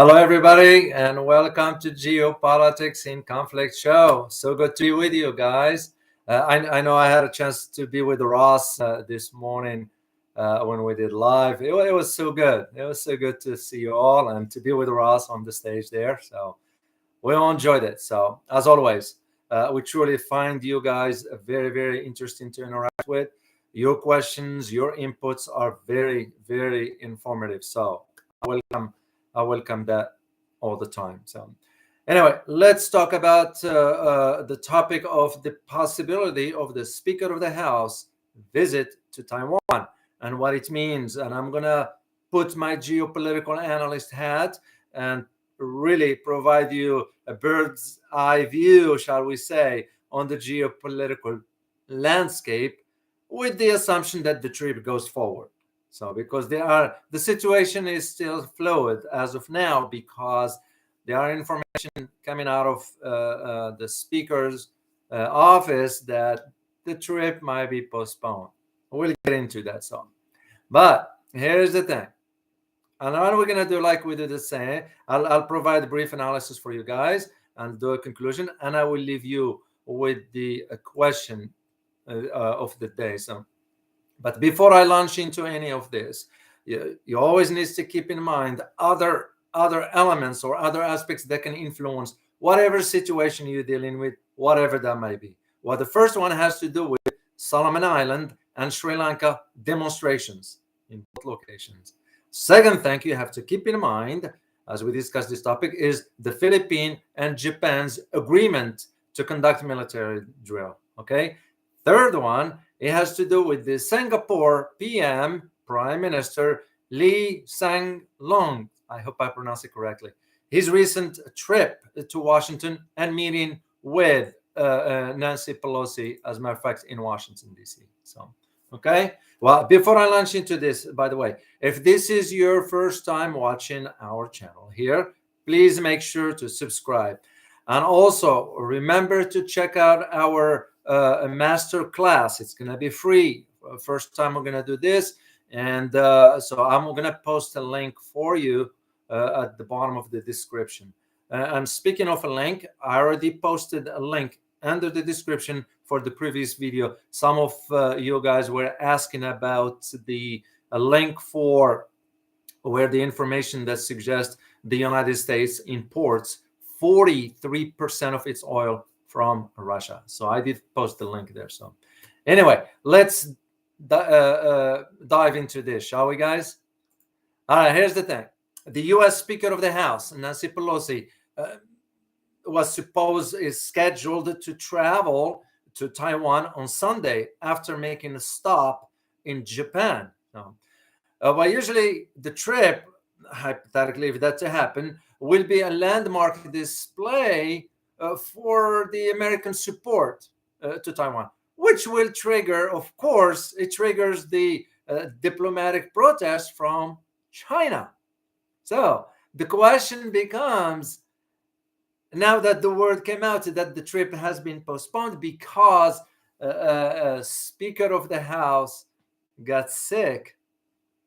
Hello, everybody, and welcome to Geopolitics in Conflict show. So good to be with you guys. I know I had a chance to be with Ross this morning when we did live. It was so good. It was so good to see you all and to be with Ross on the stage there. So we all enjoyed it. So as always, we truly find you guys very, very interesting to interact with. Your questions, your inputs are very, very informative. So I welcome that all the time. So anyway, let's talk about the topic of the possibility of the Speaker of the House visit to Taiwan and what it means. And I'm going to put my geopolitical analyst hat and really provide you a bird's eye view, shall we say, on the geopolitical landscape with the assumption that the trip goes forward. So because the situation is still fluid as of now, because there are information coming out of the speaker's office that the trip might be postponed. We'll get into that some. But here's the thing. And what we're going to do, like we did the same, I'll provide a brief analysis for you guys and do a conclusion, and I will leave you with the question of the day. So, but before I launch into any of this, you always need to keep in mind other elements or other aspects that can influence whatever situation you're dealing with, whatever that may be. Well, the first one has to do with Solomon Island and Sri Lanka demonstrations in both locations. Second thing you have to keep in mind as we discuss this topic is the Philippines and Japan's agreement to conduct military drill. Okay. Third one, it has to do with the Singapore PM, Prime Minister Lee Hsien Loong. I hope I pronounce it correctly. His recent trip to Washington and meeting with Nancy Pelosi, as a matter of fact, in Washington, D.C. So, okay. Well, before I launch into this, by the way, if this is your first time watching our channel here, please make sure to subscribe. And also remember to check out our master class. It's going to be free. First time we're going to do this. And so I'm going to post a link for you at the bottom of the description. And speaking of a link, I already posted a link under the description for the previous video. Some of you guys were asking about the link for where the information that suggests the United States imports 43% of its oil from Russia. So I did post the link there. So anyway, let's dive into this, shall we, guys? All right, here's the thing. The U.S. Speaker of the House, Nancy Pelosi, is scheduled to travel to Taiwan on Sunday after making a stop in Japan. Well, usually the trip, hypothetically, if that to happen, will be a landmark display for the American support to Taiwan, which will trigger, of course, it triggers the diplomatic protest from China. So the question becomes, now that the word came out that the trip has been postponed because a Speaker of the House got sick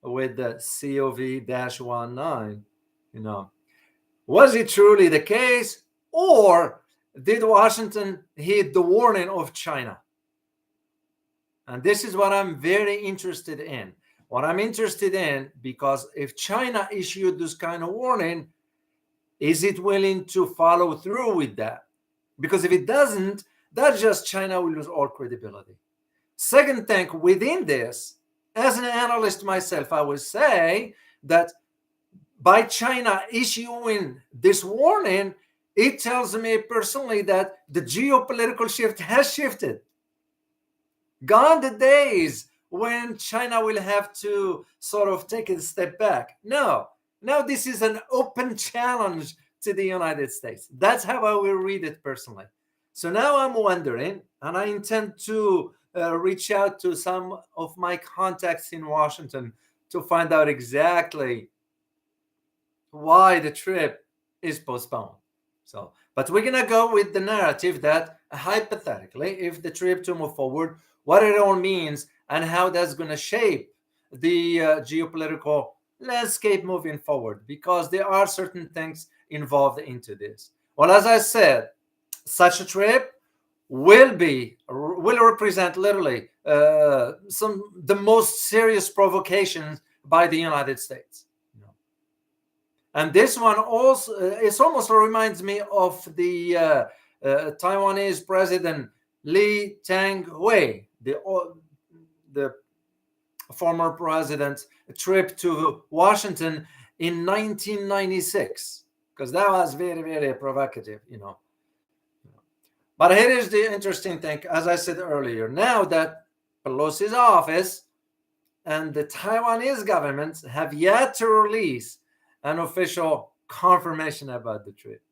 with the COVID-19, was it truly the case, or did Washington heed the warning of China? And this is what I'm very interested in. What I'm interested in, because if China issued this kind of warning, is it willing to follow through with that? Because if it doesn't, that just China will lose all credibility. Second thing, within this, as an analyst myself, I would say that by China issuing this warning, it tells me personally that the geopolitical shift has shifted. Gone the days when China will have to sort of take a step back. No, now this is an open challenge to the United States. That's how I will read it personally. So now I'm wondering, and I intend to reach out to some of my contacts in Washington to find out exactly why the trip is postponed. So, but we're going to go with the narrative that hypothetically, if the trip to move forward, what it all means and how that's going to shape the geopolitical let's keep moving forward because there are certain things involved into this. Well, as I said, such a trip will represent literally the most serious provocations by the United States. And this one also it almost reminds me of the Taiwanese president Lee Teng-hui, the former president's trip to Washington in 1996, because that was very, very provocative, But here is the interesting thing, as I said earlier, now that Pelosi's office and the Taiwanese government have yet to release an official confirmation about the trip.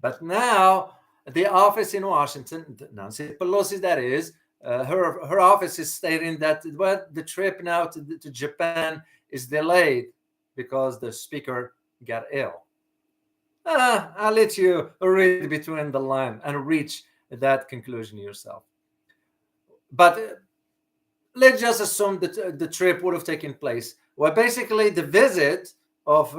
But now the office in Washington, Nancy Pelosi, that is, her office is stating that the trip now to Japan is delayed because the speaker got ill. I'll let you read between the lines and reach that conclusion yourself. But let's just assume that the trip would have taken place. Well, basically, the visit of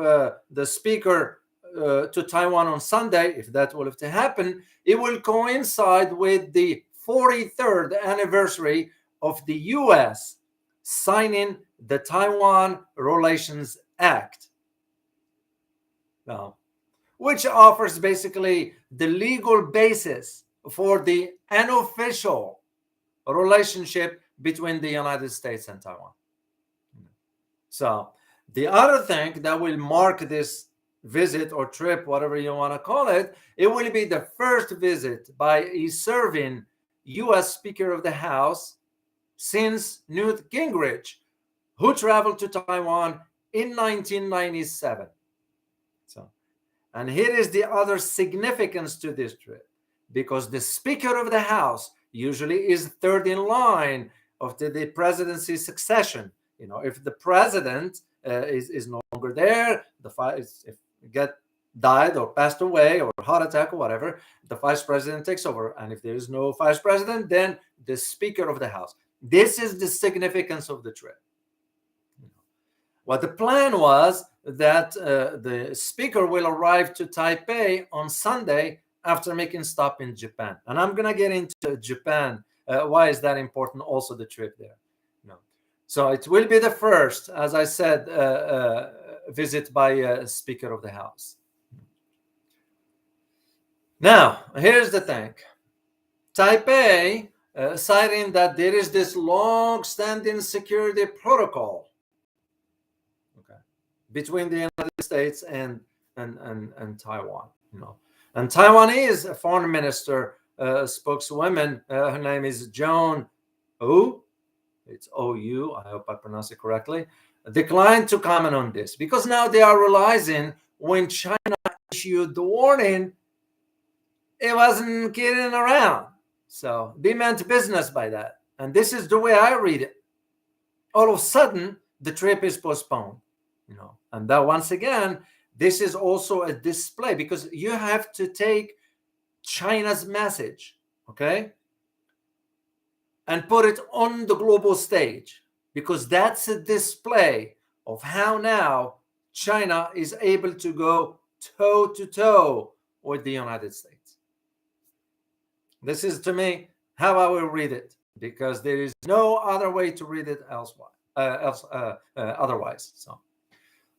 the speaker to Taiwan on Sunday, if that will have to happen, it will coincide with the 43rd anniversary of the U.S. signing the Taiwan Relations Act. Now, which offers basically the legal basis for the unofficial relationship between the United States and Taiwan. So the other thing that will mark this visit or trip, whatever you want to call it, it will be the first visit by a serving U.S. Speaker of the House since Newt Gingrich, who traveled to Taiwan in 1997. And here is the other significance to this trip, because the Speaker of the House usually is third in line of the presidency succession. If the president is no longer there, if died or passed away or heart attack or whatever, the vice president takes over. And if there is no vice president, then the Speaker of the House. This is the significance of the trip. What the plan was that the speaker will arrive to Taipei on Sunday after making stop in Japan. And I'm going to get into Japan. Why is that important? Also the trip there. So it will be the first, as I said, visit by Speaker of the House. Now, here's the thing. Taipei, citing that there is this long-standing security protocol between the United States and Taiwan, And Taiwanese foreign minister spokeswoman, her name is Joan Ou, it's O-U, I hope I pronounce it correctly, declined to comment on this because now they are realizing when China issued the warning, it wasn't kidding around. So they meant business by that. And this is the way I read it. All of a sudden, the trip is postponed. And that once again, this is also a display because you have to take China's message, okay, and put it on the global stage, because that's a display of how now China is able to go toe to toe with the United States. This is, to me, how I will read it, because there is no other way to read it otherwise.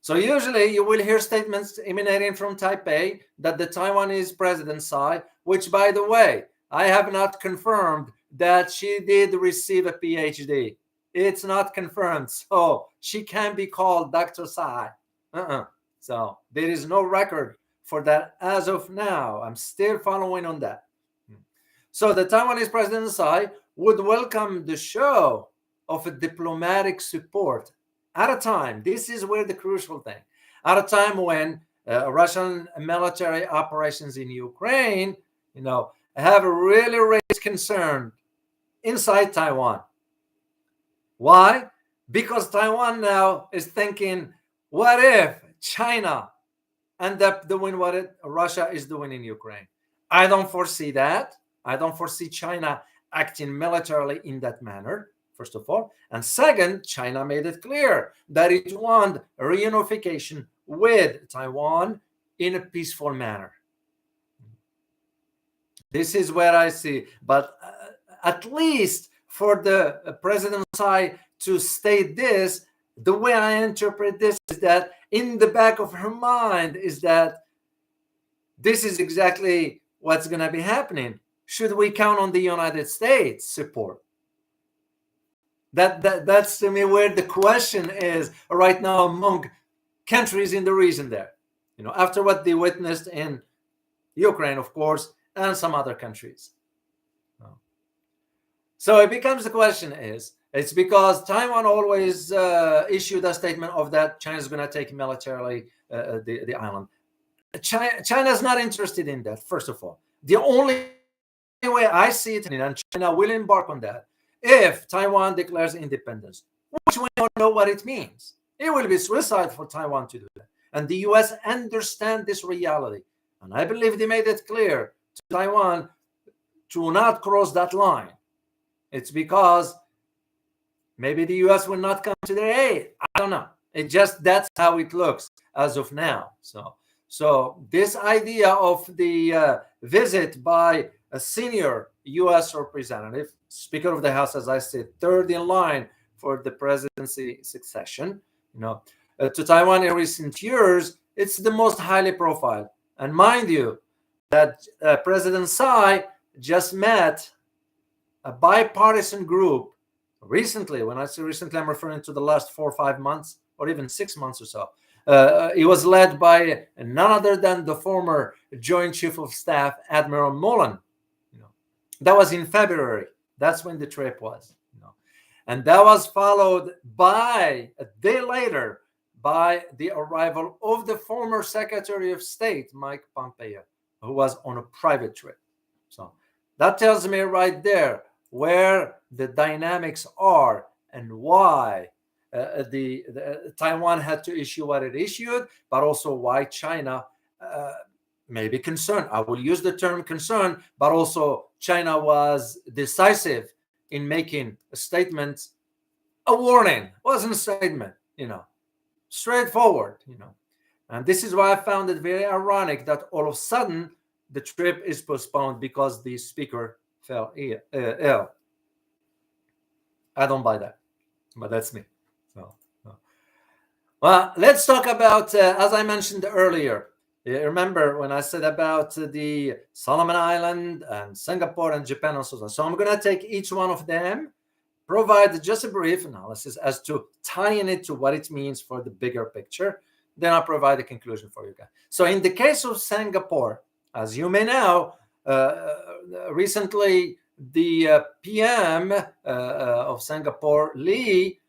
So usually you will hear statements emanating from Taipei that the Taiwanese president side, which, by the way, I have not confirmed that she did receive a PhD. It's not confirmed. So she can be called Dr. Tsai. So there is no record for that as of now. I'm still following on that. So the Taiwanese president Tsai would welcome the show of a diplomatic support at a time, this is where the crucial thing, at a time when Russian military operations in Ukraine, have really raised concern inside Taiwan. Why? Because Taiwan now is thinking, what if China end up doing what Russia is doing in Ukraine? I don't foresee that. I don't foresee China acting militarily in that manner. first of all. And second, China made it clear that it wanted reunification with Taiwan in a peaceful manner. This is where I see, but at least for the President Tsai to state this, the way I interpret this is that in the back of her mind is that this is exactly what's going to be happening. Should we count on the United States support? That's to me where the question is right now among countries in the region there. After what they witnessed in Ukraine, of course, and some other countries. So it becomes the question is, it's because Taiwan always issued a statement of that China is going to take militarily the island. China is not interested in that, first of all. The only way I see it, and China will embark on that, if Taiwan declares independence, which we don't know what it means. It will be suicide for Taiwan to do that. And the US understand this reality. And I believe they made it clear to Taiwan to not cross that line. It's because maybe the US will not come to their aid. I don't know. That's how it looks as of now. So this idea of the visit by a senior US representative, Speaker of the House, as I said, third in line for the presidency succession, to Taiwan in recent years, it's the most highly profiled. And mind you, that President Tsai just met a bipartisan group recently. When I say recently, I'm referring to the last 4 or 5 months, or even 6 months or so. It was led by none other than the former Joint Chief of Staff, Admiral Mullen. That was in February. That's when the trip was. And that was followed by, a day later, by the arrival of the former Secretary of State, Mike Pompeo, who was on a private trip. So that tells me right there where the dynamics are and why the Taiwan had to issue what it issued, but also why China may be concerned. I will use the term concern, but also China was decisive in making a statement, a warning. It wasn't a statement, straightforward, And this is why I found it very ironic that all of a sudden the trip is postponed because the speaker fell ill. I don't buy that, but that's me. Well, let's talk about, as I mentioned earlier, remember when I said about the Solomon Island and Singapore and Japan and so on. So I'm going to take each one of them, provide just a brief analysis as to tying it to what it means for the bigger picture. Then I'll provide a conclusion for you guys. So in the case of Singapore, as you may know, recently the PM of Singapore, Lee,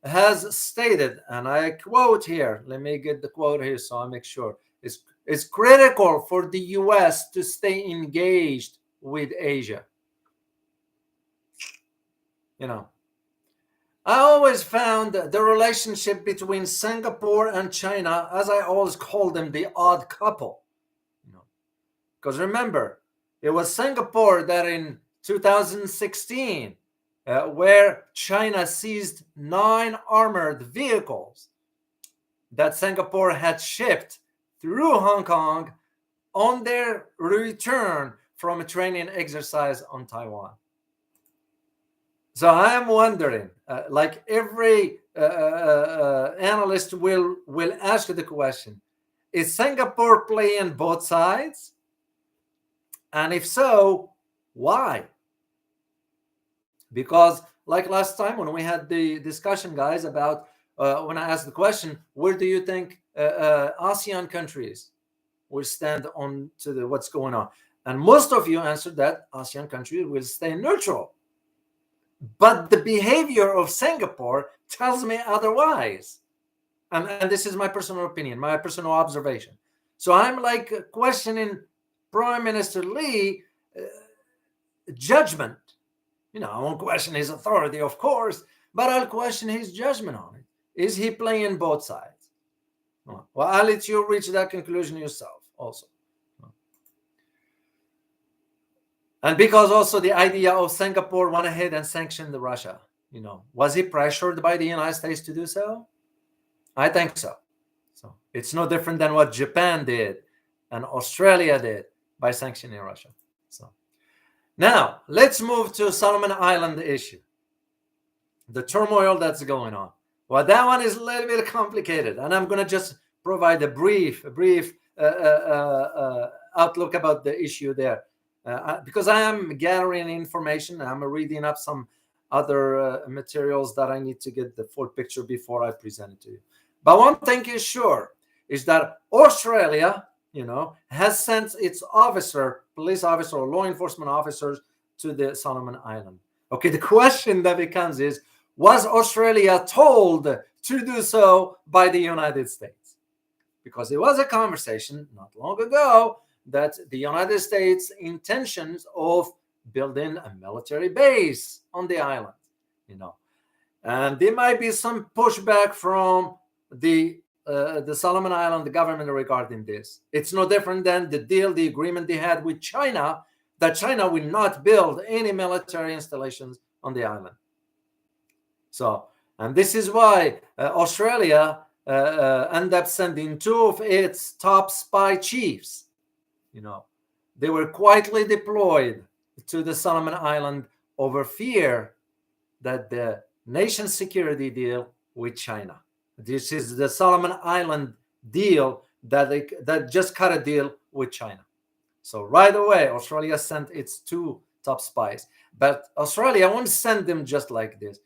has stated, and I quote here, let me get the quote here so I make sure, it's critical for the US to stay engaged with Asia. I always found the relationship between Singapore and China, as I always call them, the odd couple. Because remember, it was Singapore that in 2016, where China seized 9 armored vehicles that Singapore had shipped through Hong Kong on their return from a training exercise on Taiwan. So I am wondering, like every analyst will ask the question, is Singapore playing both sides? And if so, why? Because like last time when we had the discussion, guys, about when I asked the question, where do you think ASEAN countries will stand on to what's going on? And most of you answered that ASEAN countries will stay neutral. But the behavior of Singapore tells me otherwise. And this is my personal opinion, my personal observation. So I'm like questioning Prime Minister Lee judgment. I won't question his authority, of course, but I'll question his judgment on it. Is he playing both sides? Well, I'll let you reach that conclusion yourself also. And because also the idea of Singapore went ahead and sanctioned Russia, Was he pressured by the United States to do so? I think so. So it's no different than what Japan did and Australia did by sanctioning Russia. So now let's move to Solomon Island issue. The turmoil that's going on. Well, that one is a little bit complicated, and I'm going to just provide a brief outlook about the issue there, because I am gathering information. I'm reading up some other materials that I need to get the full picture before I present it to you. But one thing is sure is that Australia, has sent its police officer, or law enforcement officers to the Solomon Island. Okay, the question that becomes is, was Australia told to do so by the United States? Because there was a conversation not long ago that the United States intentions of building a military base on the island, and there might be some pushback from the Solomon Island government regarding this. It's no different than the agreement they had with China, that China will not build any military installations on the island. So, and this is why Australia ended up sending 2 of its top spy chiefs. They were quietly deployed to the Solomon Island over fear that the nation's security deal with China. This is the Solomon Island deal that just cut a deal with China. So right away, Australia sent its 2 top spies. But Australia won't send them just like this,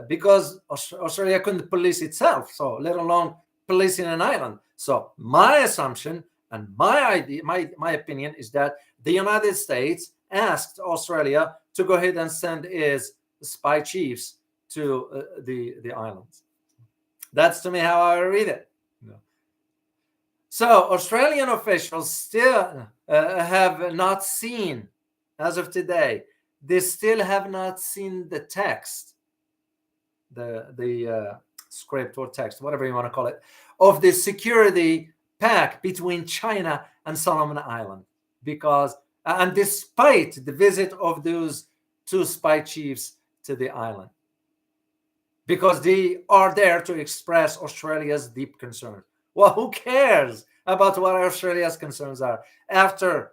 because Australia couldn't police itself, so let alone policing an island. So my assumption and my opinion is that the United States asked Australia to go ahead and send its spy chiefs to the islands. That's to me how I read it. So Australian officials still have not seen, as of today, they still have not seen the text, the script or text, whatever you want to call it, of the security pact between China and Solomon Island. And despite the visit of those 2 spy chiefs to the island, because they are there to express Australia's deep concerns. Well, who cares about what Australia's concerns are after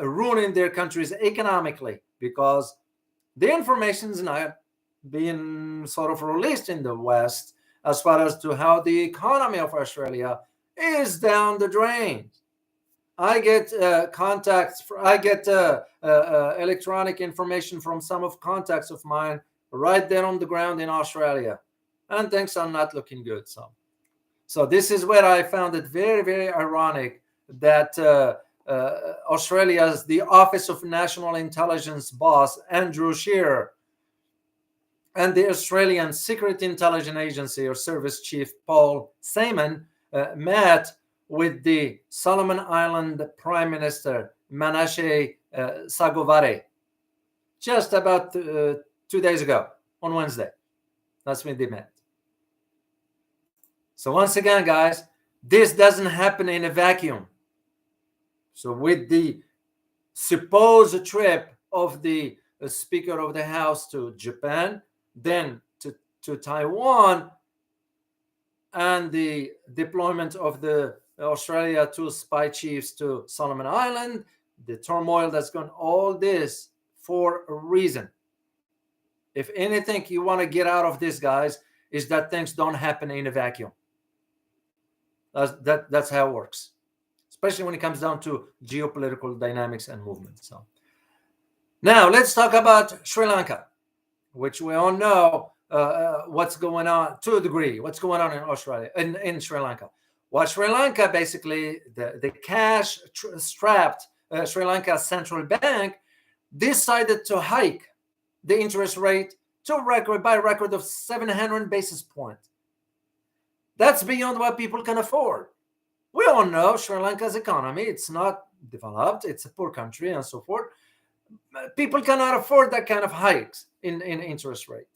ruining their countries economically? Because the information is not being sort of released in the West as far as to how the economy of Australia is down the drain. I get electronic information from some of contacts of mine right there on the ground in Australia, and things are not looking good. So this is where I found it very, very ironic that the Office of National Intelligence boss, Andrew Shearer, and the Australian Secret Intelligence Agency or Service Chief Paul Simon met with the Solomon Island Prime Minister Manasseh Sagovare just about 2 days ago on Wednesday. That's when they met. So once again, guys, this doesn't happen in a vacuum. So with the supposed trip of the Speaker of the House to Japan, then to Taiwan, and the deployment of the Australia 2 spy chiefs to Solomon Island, the turmoil that's gone, all this for a reason. If anything you want to get out of this, guys, is that things don't happen in a vacuum. That's how it works, especially when it comes down to geopolitical dynamics and movements. So now let's talk about Sri Lanka, which we all know what's going on to a degree. What's going on in Australia, in Sri Lanka? Well, Sri Lanka, basically, the cash-strapped Sri Lanka Central Bank decided to hike the interest rate by a record of 700 basis points. That's beyond what people can afford. We all know Sri Lanka's economy, it's not developed, it's a poor country and so forth. People cannot afford that kind of hikes in interest rate.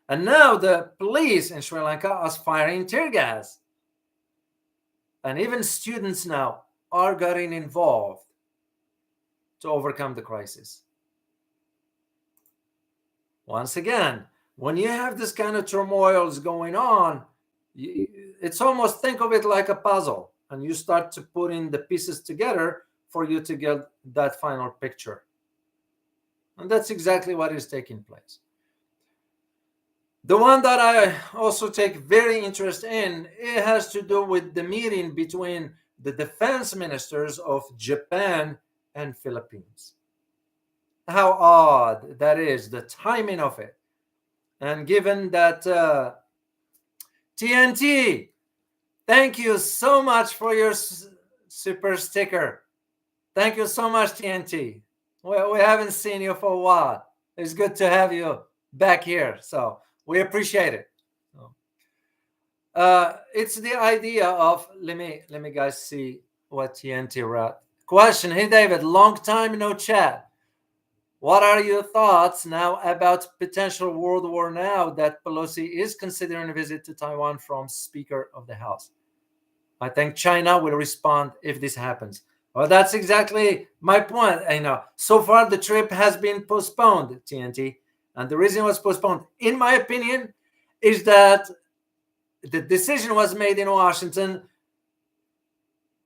And now the police in Sri Lanka are firing tear gas. And even students now are getting involved to overcome the crisis. once again, when you have this kind of turmoils going on, it's almost, think of it like a puzzle, and you start to put in the pieces together for you to get that final picture. And that's exactly what is taking place. The one that I also take very interest in, it has to do with the meeting between the defense ministers of Japan and Philippines. How odd that is, the timing of it. And given that TNT, thank you so much for your super sticker. Thank you so much, TNT. We haven't seen you for a while. It's good to have you back here. So we appreciate it. It's the idea of, let me guys see what TNT wrote. Question: Hey David, long time no chat. What are your thoughts now about potential world war now that Pelosi is considering a visit to Taiwan from Speaker of the House? I think China will respond if this happens. Well, that's exactly my point. So far the trip has been postponed, TNT. And the reason it was postponed, in my opinion, is that the decision was made in Washington.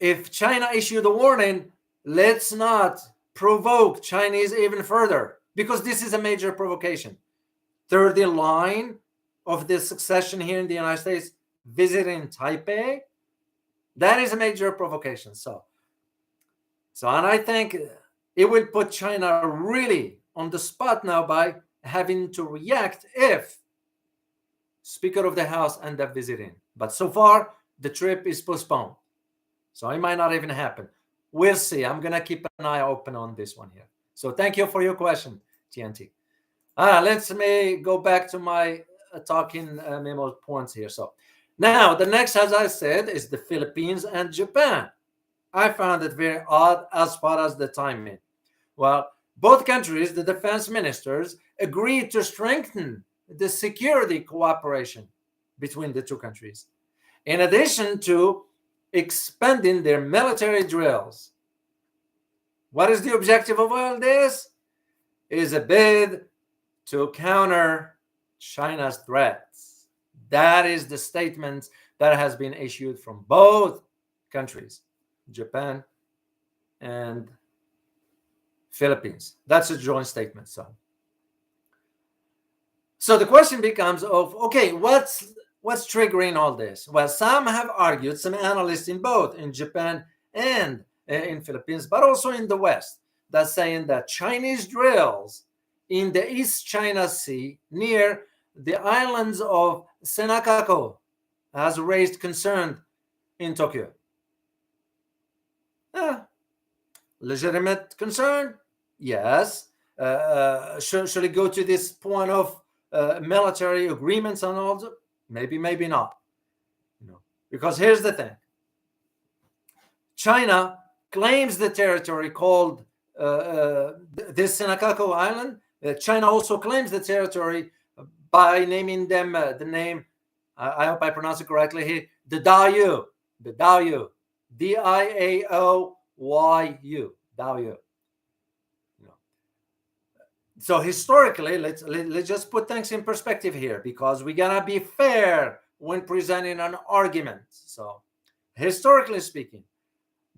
If China issued a warning, let's not provoke Chinese even further, because this is a major provocation. Third in line of the succession here in the United States, visiting Taipei, that is a major provocation. So and I think it will put China really on the spot now by having to react if Speaker of the House end up visiting. But so far, the trip is postponed. So it might not even happen. We'll see. I'm going to keep an eye open on this one here. So thank you for your question, TNT. Let me go back to my talking memo points here. So now the next, as I said, is the Philippines and Japan. I found it very odd as far as the timing. Well, both countries, the defense ministers, agreed to strengthen the security cooperation between the two countries, in addition to expanding their military drills. What is the objective of all this? It is a bid to counter China's threats. That is the statement that has been issued from both countries, Japan and Philippines. That's a joint statement. So the question becomes of, okay, what's triggering all this? Well, some have argued, some analysts in both in Japan and in Philippines, but also in the West, that's saying that Chinese drills in the East China Sea near the islands of Senakaku has raised concern in Tokyo. Legitimate concern? Yes. Should it go to this point of military agreements and all that? Maybe not. Because here's the thing. China claims the territory called this Senakaku Island. China also claims the territory by naming them the name, I hope I pronounce it correctly here, the Diaoyu, Diaoyu, Diaoyu. So historically, let's just put things in perspective here, because we gotta be fair when presenting an argument. So historically speaking,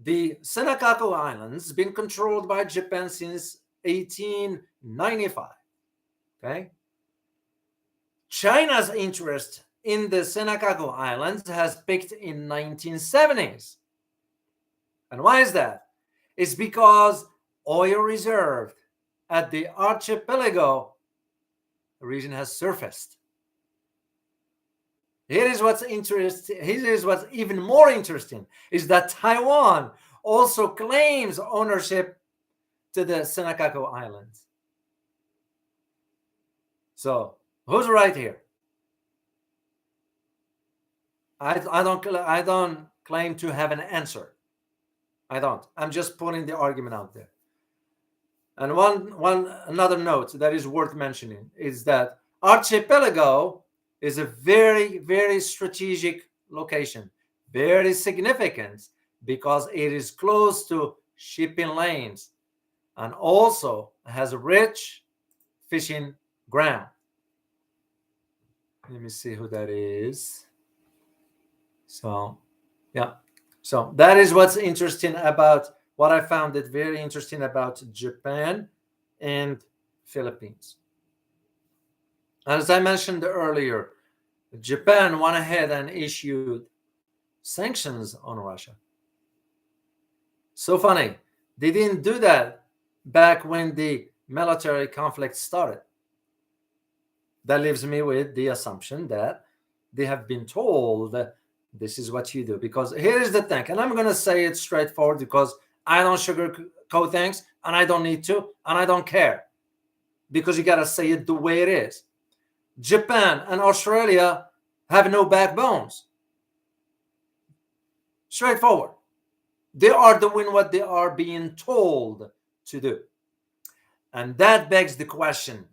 the Senakaku Islands been controlled by Japan since 1895. Okay. China's interest in the Senakaku Islands has peaked in 1970s. And why is that? It's because oil reserve at the archipelago region has surfaced. Here is what's interesting. Here is what's even more interesting, is that Taiwan also claims ownership to the Senakaku Islands. So who's right here? I don't claim to have an answer. I don't. I'm just putting the argument out there. And another note that is worth mentioning is that archipelago is a very, very strategic location, very significant, because it is close to shipping lanes and also has rich fishing ground. Let me see who that is. So, yeah. So that is what's interesting about what I found it very interesting about Japan and Philippines. As I mentioned earlier, Japan went ahead and issued sanctions on Russia. So funny. They didn't do that back when the military conflict started. That leaves me with the assumption that they have been told this is what you do. Because here is the thing, and I'm going to say it straightforward because I don't sugarcoat things, and I don't need to, and I don't care. Because you got to say it the way it is. Japan and Australia have no backbones. Straightforward. They are doing what they are being told to do. And that begs the question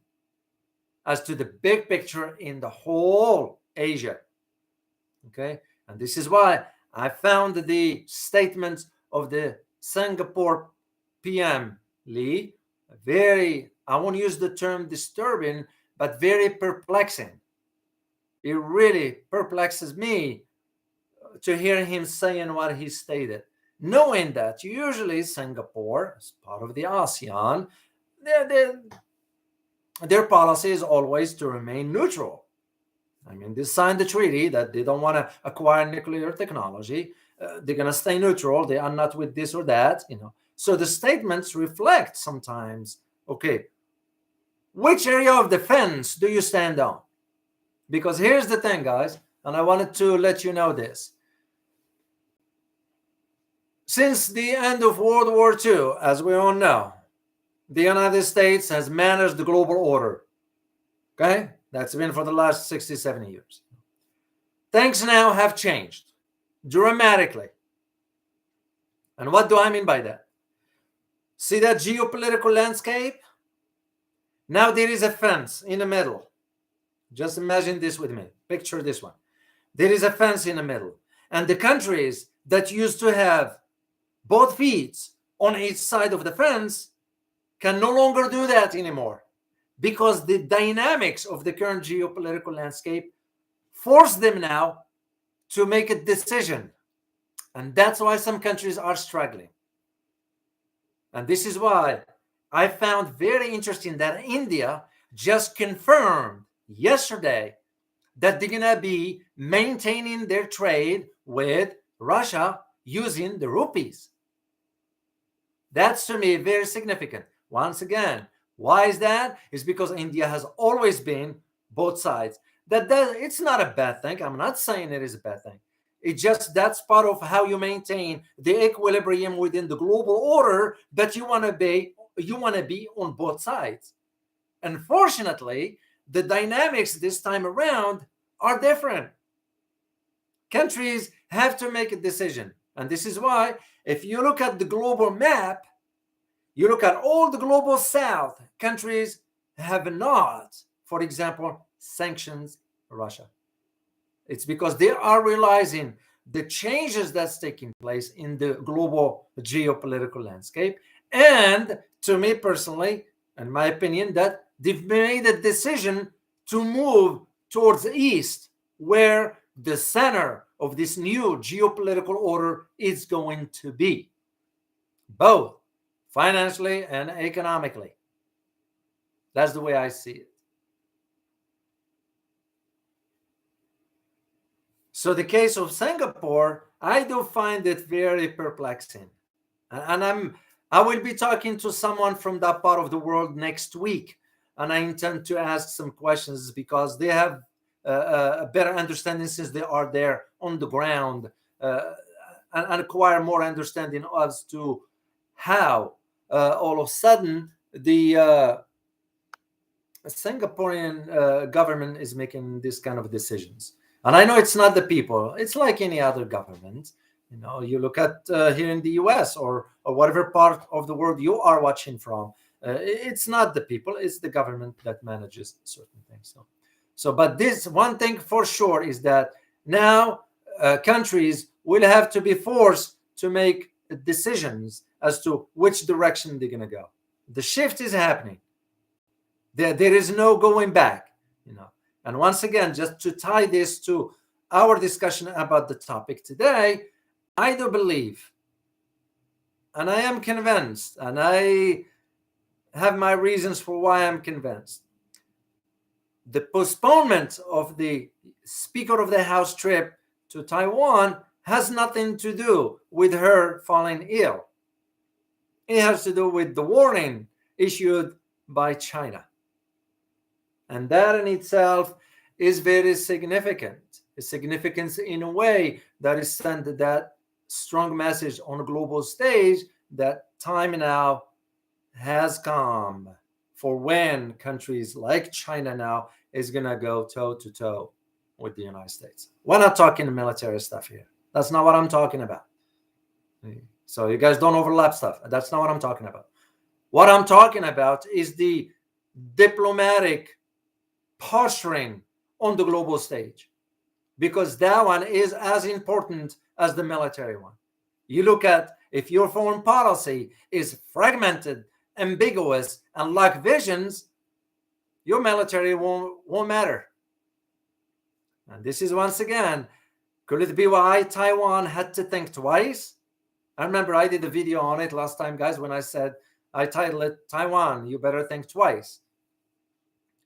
as to the big picture in the whole Asia. Okay? And this is why I found the statements of the Singapore PM Lee very, I won't use the term disturbing, but very perplexing. It really perplexes me to hear him saying what he stated, knowing that usually Singapore, as part of the ASEAN, their policy is always to remain neutral. I mean, they signed the treaty that they don't want to acquire nuclear technology. They're going to stay neutral. They are not with this or that, So the statements reflect sometimes, okay, which area of defense do you stand on? Because here's the thing, guys, and I wanted to let you know this. Since the end of World War II, as we all know, the United States has managed the global order. Okay? That's been for the last 60, 70 years. Things now have changed dramatically. And what do I mean by that? See that geopolitical landscape? Now there is a fence in the middle. Just imagine this with me. Picture this one. There is a fence in the middle. And the countries that used to have both feet on each side of the fence can no longer do that anymore, because the dynamics of the current geopolitical landscape force them now to make a decision. And that's why some countries are struggling. And this is why I found very interesting that India just confirmed yesterday that they're going to be maintaining their trade with Russia using the rupees. That's, to me, very significant. Once again, why is that? It's because India has always been both sides. That it's not a bad thing. I'm not saying it is a bad thing. It's just that's part of how you maintain the equilibrium within the global order that you want to be on both sides. Unfortunately, the dynamics this time around are different. Countries have to make a decision. And this is why, if you look at the global map, you look at all the global south, countries have not, for example, sanctions Russia. It's because they are realizing the changes that's taking place in the global geopolitical landscape. And to me personally, in my opinion, that they've made a decision to move towards the east, where the center of this new geopolitical order is going to be, both financially and economically. That's the way I see it. So the case of Singapore, I do find it very perplexing. And I will be talking to someone from that part of the world next week. And I intend to ask some questions because they have a better understanding, since they are there on the ground, and acquire more understanding as to how all of a sudden the Singaporean government is making this kind of decisions. And I know it's not the people. It's like any other government. You look at here in the US or whatever part of the world you are watching from. It's not the people. It's the government that manages certain things. But this one thing for sure is that now countries will have to be forced to make decisions as to which direction they're going to go. The shift is happening. There is no going back. And once again, just to tie this to our discussion about the topic today, I do believe, and I am convinced, and I have my reasons for why I'm convinced, the postponement of the Speaker of the House trip to Taiwan has nothing to do with her falling ill. It has to do with the warning issued by China. And that in itself is very significant. It's significant in a way that is sent that strong message on a global stage that time now has come for when countries like China now is going to go toe to toe with the United States. We're not talking military stuff here. That's not what I'm talking about. So you guys don't overlap stuff. That's not what I'm talking about. What I'm talking about is the diplomatic posturing on the global stage, because that one is as important as the military one. You look at, if your foreign policy is fragmented, ambiguous, and lack visions, your military won't matter. And this is, once again, could it be why Taiwan had to think twice? I remember I did a video on it last time, guys, when I said, I titled it, Taiwan, you better think twice.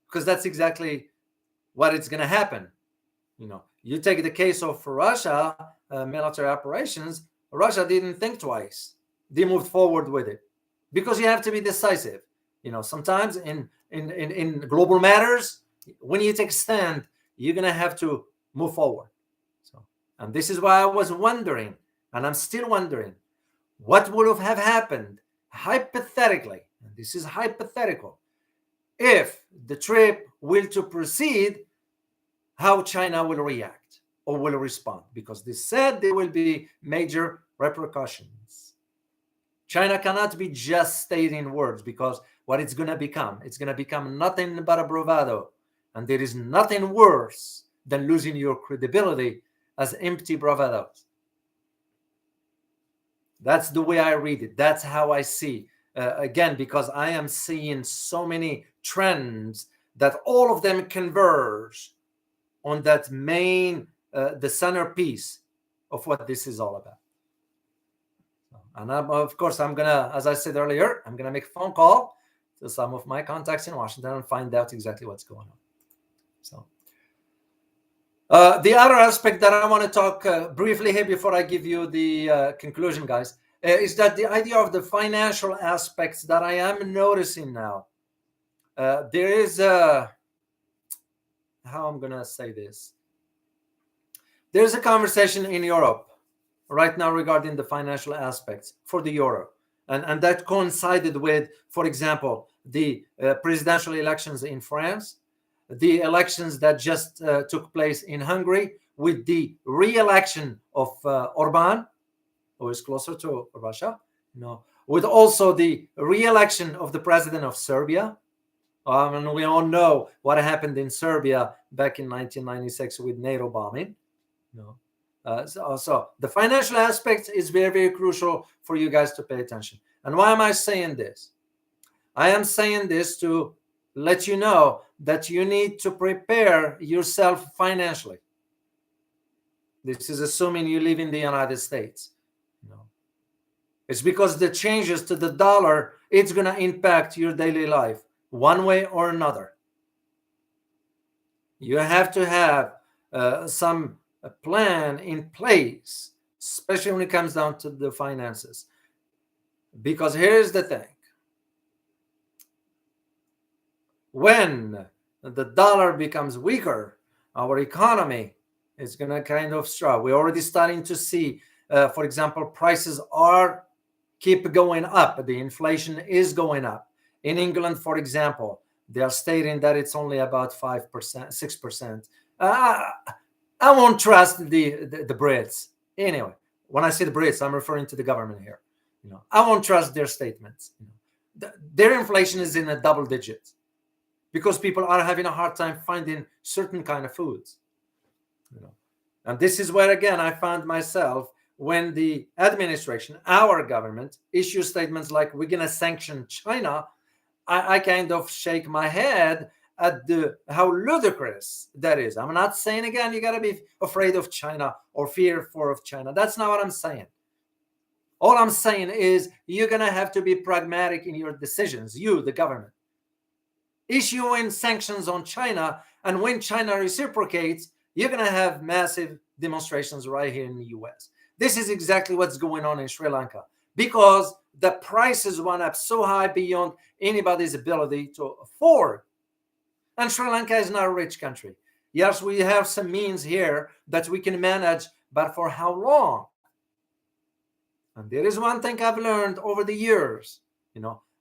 Because that's exactly what it's going to happen. You take the case of Russia, military operations, Russia didn't think twice. They moved forward with it. Because you have to be decisive. Sometimes in global matters, when you take a stand, you're going to have to move forward. And this is why I was wondering, and I'm still wondering, what would have happened hypothetically, and this is hypothetical, if the trip will to proceed, how China will react or will respond, because they said there will be major repercussions. China cannot be just stating words, because what it's going to become nothing but a bravado. And there is nothing worse than losing your credibility as empty bravados. That's the way I read it. That's how I see. Again, because I am seeing so many trends that all of them converge on that main, the centerpiece of what this is all about. And of course, I'm going to, as I said earlier, I'm going to make a phone call to some of my contacts in Washington and find out exactly what's going on. So the other aspect that I want to talk briefly here before I give you the conclusion, guys, is that the idea of the financial aspects that I am noticing now. There is how I'm going to say this. There's a conversation in Europe right now regarding the financial aspects for the euro. And that coincided with, for example, the presidential elections in France, the elections that just took place in Hungary, with the re-election of Orban, who is closer to Russia, with also the re-election of the president of Serbia. And we all know what happened in Serbia back in 1996 with NATO bombing. So the financial aspect is very, very crucial for you guys to pay attention. And why am I saying this? I am saying this to let you know that you need to prepare yourself financially. This is assuming you live in the United States. It's because the changes to the dollar, it's going to impact your daily life one way or another. You have to have some plan in place, especially when it comes down to the finances. Because here's the thing. When the dollar becomes weaker, our economy is going to kind of struggle. We're already starting to see, for example, prices keep going up. The inflation is going up. In England, for example, they are stating that it's only about 5%, 6%. I won't trust the Brits. Anyway, when I say the Brits, I'm referring to the government here. I won't trust their statements. Their inflation is in the double digits because people are having a hard time finding certain kind of foods. And this is where, again, I found myself when the administration, our government, issues statements like we're going to sanction China. I kind of shake my head at how ludicrous that is. I'm not saying, again, you got to be afraid of China or fearful of China. That's not what I'm saying. All I'm saying is you're going to have to be pragmatic in your decisions, you, the government. Issuing sanctions on China, and when China reciprocates, you're going to have massive demonstrations right here in the US. This is exactly what's going on in Sri Lanka, because the prices went up so high beyond anybody's ability to afford. And Sri Lanka is not a rich country. Yes, we have some means here that we can manage, but for how long? And there is one thing I've learned over the years,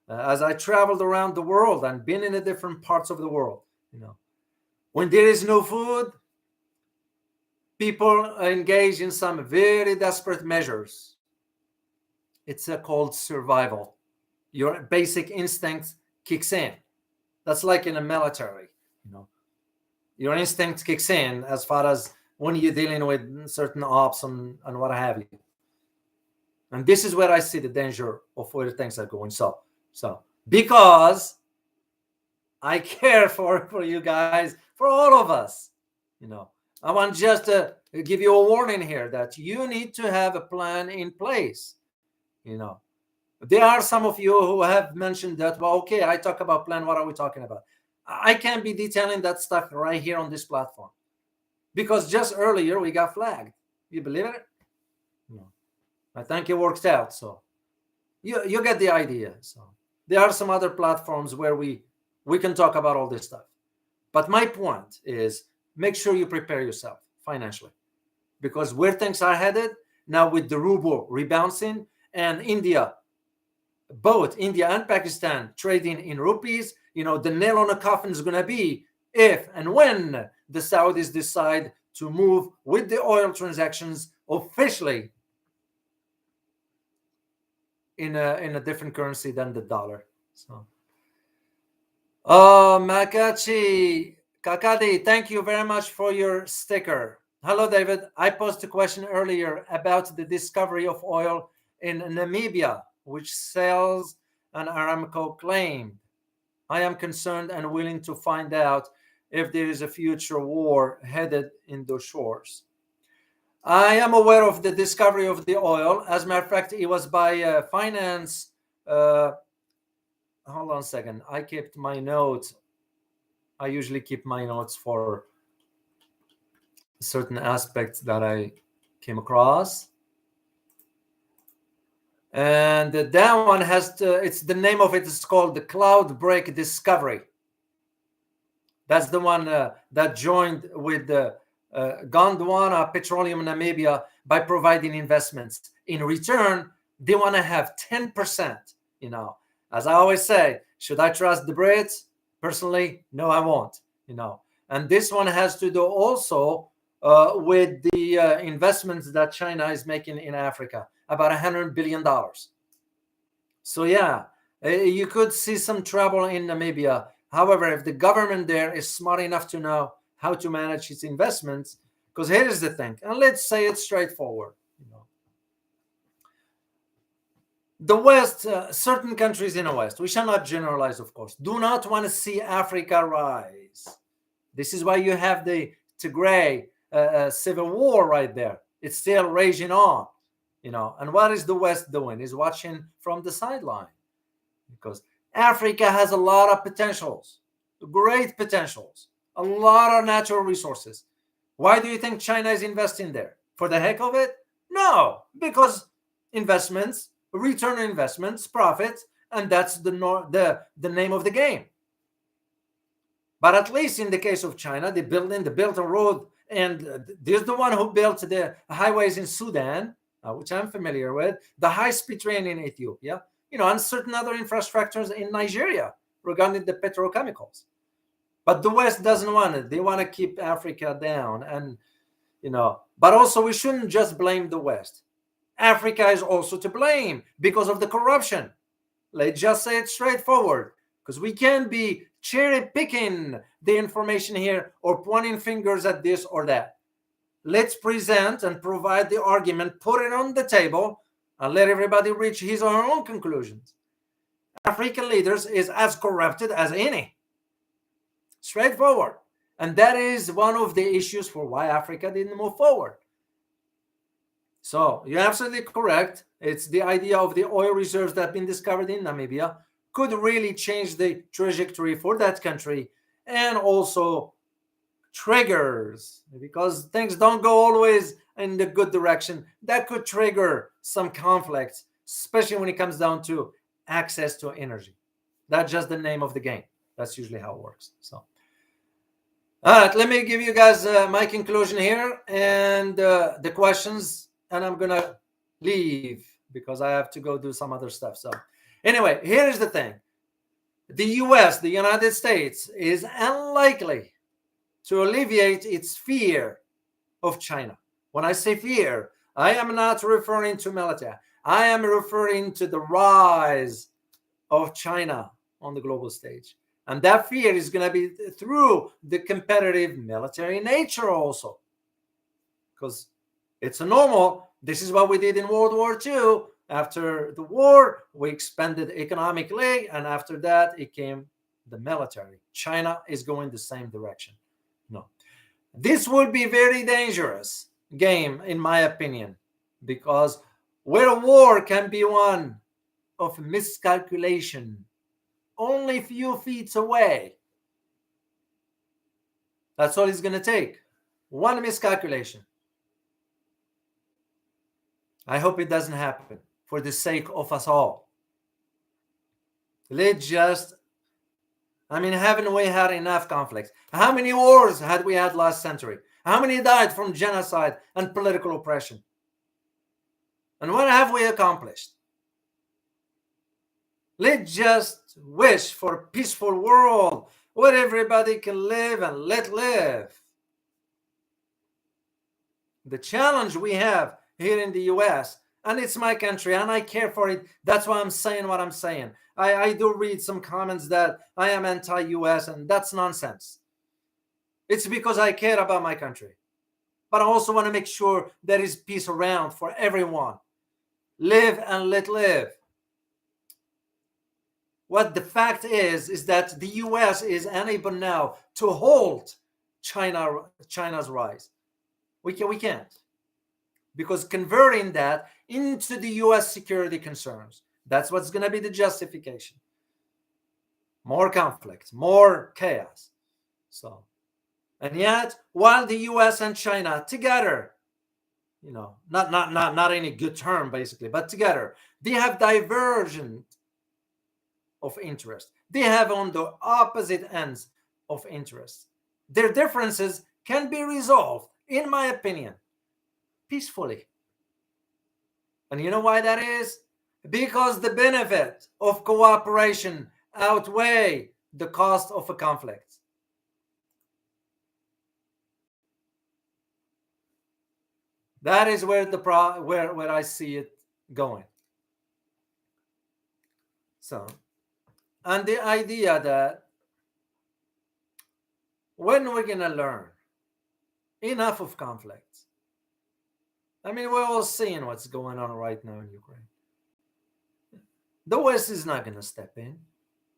as I traveled around the world and been in the different parts of the world, when there is no food, people engage in some very desperate measures. It's called survival. Your basic instinct kicks in. That's like in the military, your instinct kicks in as far as when you're dealing with certain ops and what have you. And this is where I see the danger of where things are going. So because I care for you guys, for all of us, I want just to give you a warning here that you need to have a plan in place. There are some of you who have mentioned that, well, okay, I talk about plan. What are we talking about? I can't be detailing that stuff right here on this platform because just earlier we got flagged. You believe it? No. I think it works out. So you get the idea. So there are some other platforms where we can talk about all this stuff. But my point is make sure you prepare yourself financially, because where things are headed now with the ruble rebounding and India, both India and Pakistan trading in rupees, the nail on the coffin is going to be if and when the Saudis decide to move with the oil transactions officially in a different currency than the dollar. So, Makachi Kakadi, thank you very much for your sticker. Hello, David. I posed a question earlier about the discovery of oil in Namibia, which sells an Aramco claim. I am concerned and willing to find out if there is a future war headed in those shores. I am aware of the discovery of the oil. As a matter of fact, it was by finance. Hold on a second. I kept my notes. I usually keep my notes for certain aspects that I came across. And that one it's the name of it is called the Cloud Break Discovery. That's the one that joined with the Gondwana Petroleum Namibia by providing investments. In return, they want to have 10%. As I always say, should I trust the Brits? Personally, no, I won't. And this one has to do also with the investments that China is making in Africa, about $100 billion. So yeah, you could see some trouble in Namibia. However, if the government there is smart enough to know how to manage its investments, because here's the thing, and let's say it's straightforward. The West, certain countries in the West, we shall not generalize, of course, do not want to see Africa rise. This is why you have the Tigray civil war right there. It's still raging on, And what is the West doing? Is watching from the sideline, because Africa has a lot of potentials, great potentials, a lot of natural resources. Why do you think China is investing there? For the heck of it? No, because investments, return on investments, profits, and that's the name of the game. But at least in the case of China, they built a road, and there's the one who built the highways in Sudan, which I'm familiar with, the high-speed train in Ethiopia, and certain other infrastructures in Nigeria regarding the petrochemicals. But the West doesn't want it. They want to keep Africa down. And, but also we shouldn't just blame the West. Africa is also to blame because of the corruption. Let's just say it straightforward, because we can't be cherry picking the information here or pointing fingers at this or that. Let's present and provide the argument, put it on the table, and let everybody reach his or her own conclusions. African leaders is as corrupted as any. Straightforward. And that is one of the issues for why Africa didn't move forward. So you're absolutely correct. It's the idea of the oil reserves that have been discovered in Namibia could really change the trajectory for that country, and also triggers, because things don't go always in the good direction. That could trigger some conflicts, especially when it comes down to access to energy. That's just the name of the game. That's usually how it works. So, all right, let me give you guys my conclusion here and the questions, and I'm gonna leave because I have to go do some other stuff. So, anyway, here's the thing: the U.S., the United States, is unlikely to alleviate its fear of China. When I say fear, I am not referring to military. I am referring to the rise of China on the global stage. And that fear is going to be through the competitive military nature also. Because it's a normal. This is what we did in World War II. After the war, we expanded economically, and after that, it came the military. China is going the same direction. No. This would be very dangerous game, in my opinion, because where a war can be won of miscalculation only a few feet away. That's all it's going to take. One miscalculation. I hope it doesn't happen for the sake of us all. Let's just, haven't we had enough conflicts? How many wars had we had last century? How many died from genocide and political oppression? And what have we accomplished? Let's just wish for a peaceful world where everybody can live and let live. The challenge we have here in the US, and it's my country and I care for it. That's why I'm saying what I'm saying. I do read some comments that I am anti-US, and that's nonsense. It's because I care about my country. But I also want to make sure there is peace around for everyone. Live and let live. What the fact is that the US is unable now to halt China's rise. We can't. Because converting that into the US security concerns, that's what's going to be the justification. More conflict, more chaos. So, and yet, while the US and China together, not any good term basically, but together, they have divergent of interest. They have on the opposite ends of interest. Their differences can be resolved, in my opinion, peacefully. And you know why that is? Because the benefit of cooperation outweigh the cost of a conflict. That is where where I see it going. So, and the idea that when we're going to learn enough of conflicts, we're all seeing what's going on right now in Ukraine. The West is not going to step in.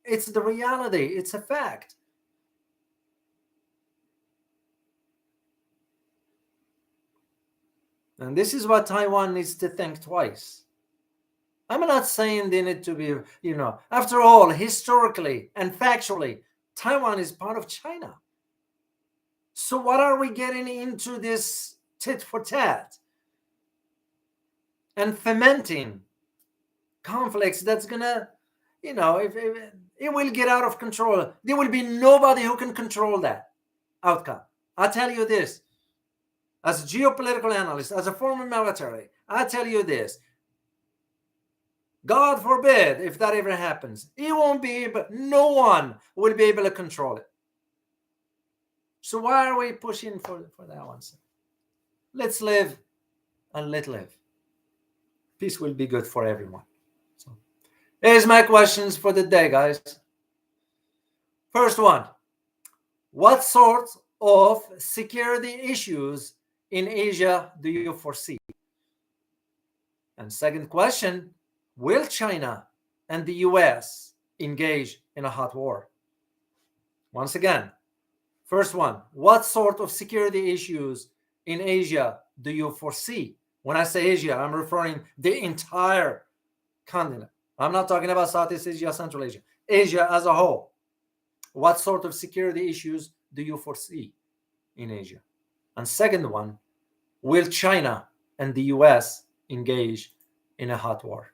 It's the reality. It's a fact. And this is what Taiwan needs to think twice. I'm not saying they need to be, after all, historically and factually, Taiwan is part of China. So what are we getting into this tit for tat and fomenting conflicts that's gonna, if it will get out of control. There will be nobody who can control that outcome. I'll tell you this, as a geopolitical analyst, as a former military, I tell you this. God forbid if that ever happens, no one will be able to control it. So why are we pushing for that one? Let's live and let live. Peace will be good for everyone. So here's my questions for the day, guys. First one, what sort of security issues in Asia do you foresee? And second question, will China and the US engage in a hot war? Once again, First one, what sort of security issues in Asia do you foresee? When I say Asia, I'm referring the entire continent. I'm not talking about Southeast Asia, Central Asia, Asia as a whole. What sort of security issues do you foresee in Asia? And second one, will China and the US engage in a hot war?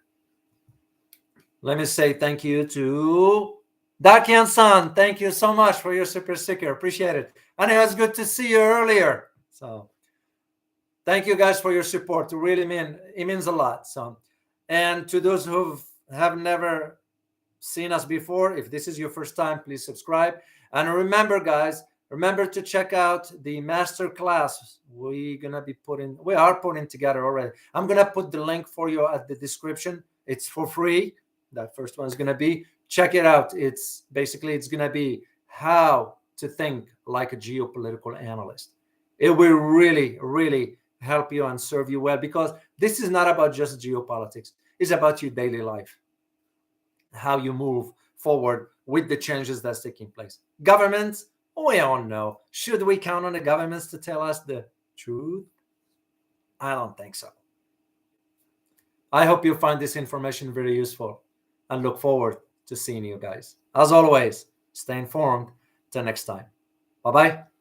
Let me say thank you to Dakian-san. Thank you so much for your super sticker. Appreciate it. And it was good to see you earlier. So thank you guys for your support. It means a lot. So, and to those who have never seen us before, if this is your first time, please subscribe. And remember, guys, remember to check out the master class we are putting together already. I'm gonna put the link for you at the description. It's for free. That first one is gonna be, check it out. It's gonna be how to think like a geopolitical analyst. It will really, really help you and serve you well, because this is not about just geopolitics. It's about your daily life, how you move forward with the changes that's taking place. Governments, we all know. Should we count on the governments to tell us the truth? I don't think so. I hope you find this information very useful and look forward to seeing you guys. As always, stay informed. Till next time. Bye-bye.